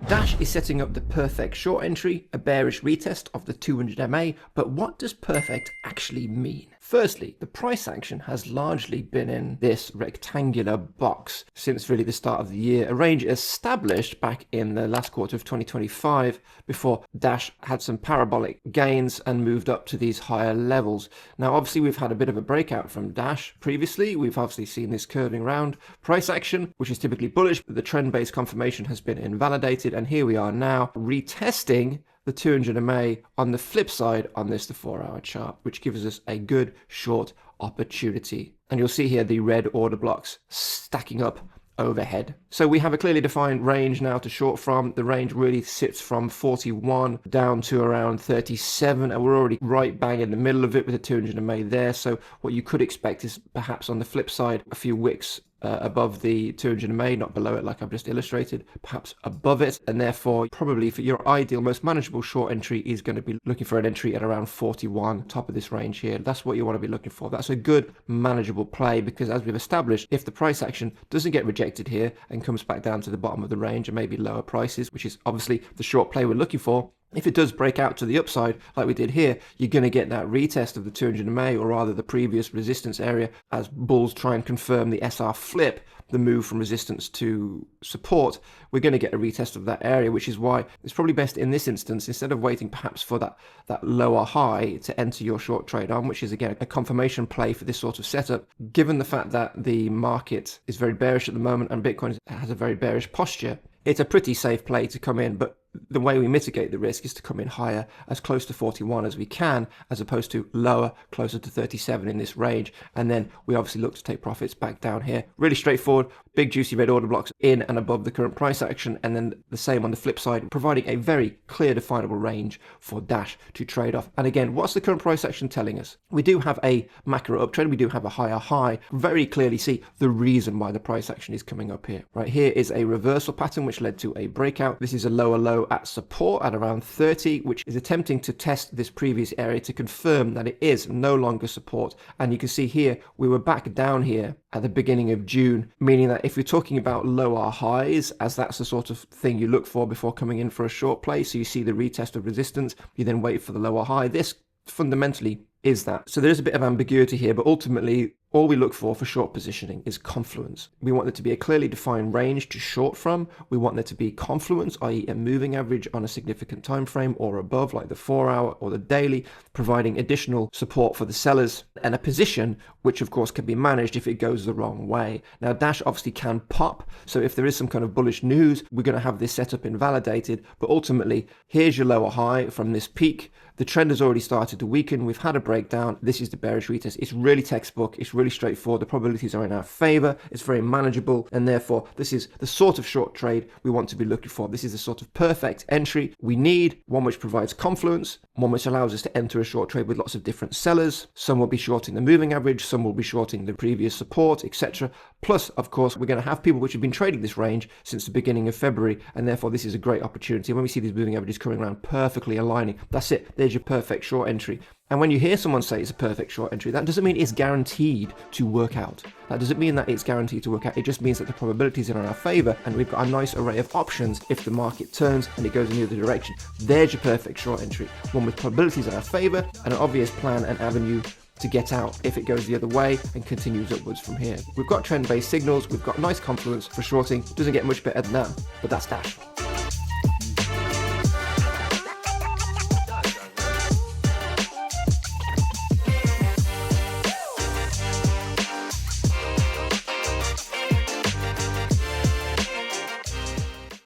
Dash is setting up the perfect short entry, a bearish retest of the 200 MA, but what does perfect actually mean? Firstly, the price action has largely been in this rectangular box since really the start of the year, a range established back in the last quarter of 2025 before Dash had some parabolic gains and moved up to these higher levels. Now, obviously, we've had a bit of a breakout from Dash previously. We've obviously seen this curving round price action, which is typically bullish, but the trend-based confirmation has been invalidated, and here we are now retesting the 200 MA on the flip side on this, the 4-hour chart, which gives us a good short opportunity. And you'll see here the red order blocks stacking up overhead. So we have a clearly defined range now to short from. The range really sits from 41 down to around 37, and we're already right bang in the middle of it with the 200 MA there. So what you could expect is perhaps on the flip side a few wicks above the 200 MA, not below it like I've just illustrated, perhaps above it, and therefore probably for your ideal, most manageable short entry is going to be looking for an entry at around 41, top of this range here. That's what you want to be looking for. That's a good manageable play, because as we've established, if the price action doesn't get rejected here and comes back down to the bottom of the range and maybe lower prices, which is obviously the short play we're looking for, if it does break out to the upside, like we did here, you're going to get that retest of the 200 MA, or rather the previous resistance area, as bulls try and confirm the SR flip, the move from resistance to support. We're going to get a retest of that area, which is why it's probably best in this instance, instead of waiting perhaps for that lower high to enter your short trade on, which is again a confirmation play for this sort of setup, given the fact that the market is very bearish at the moment and Bitcoin has a very bearish posture. It's a pretty safe play to come in, but the way we mitigate the risk is to come in higher, as close to 41 as we can, as opposed to lower, closer to 37 in this range. And then we obviously look to take profits back down here. Really straightforward, big juicy red order blocks in and above the current price action. And then the same on the flip side, providing a very clear definable range for Dash to trade off. And again, what's the current price action telling us? We do have a macro uptrend. We do have a higher high. Very clearly see the reason why the price action is coming up here. Right here is a reversal pattern, which led to a breakout. This is a lower low at support at around 30, which is attempting to test this previous area to confirm that it is no longer support. And you can see here we were back down here at the beginning of June, meaning that if you're talking about lower highs, as that's the sort of thing you look for before coming in for a short play, so you see the retest of resistance, you then wait for the lower high. This fundamentally is that. So there is a bit of ambiguity here, but ultimately all we look for short positioning is confluence. We want there to be a clearly defined range to short from. We want there to be confluence, i.e. a moving average on a significant time frame or above, like the 4-hour or the daily, providing additional support for the sellers, and a position which of course can be managed if it goes the wrong way. Now Dash obviously can pop, so if there is some kind of bullish news, we're going to have this setup invalidated, but ultimately here's your lower high from this peak. The trend has already started to weaken. We've had a breakdown. This is the bearish retest. It's really textbook. It's really straightforward. The probabilities are in our favor. It's very manageable. And therefore, this is the sort of short trade we want to be looking for. This is the sort of perfect entry we need. One which provides confluence, one which allows us to enter a short trade with lots of different sellers. Some will be shorting the moving average. Some will be shorting the previous support, etc. Plus, of course, we're going to have people which have been trading this range since the beginning of February. And therefore, this is a great opportunity. When we see these moving averages coming around perfectly aligning, that's it. There's your perfect short entry. And when you hear someone say it's a perfect short entry, that doesn't mean it's guaranteed to work out. That doesn't mean that it's guaranteed to work out. It just means that the probabilities are in our favor and we've got a nice array of options if the market turns and it goes in the other direction. There's your perfect short entry. One with probabilities in our favor and an obvious plan and avenue to get out if it goes the other way and continues upwards from here. We've got trend-based signals. We've got nice confluence for shorting. Doesn't get much better than that, but that's Dash.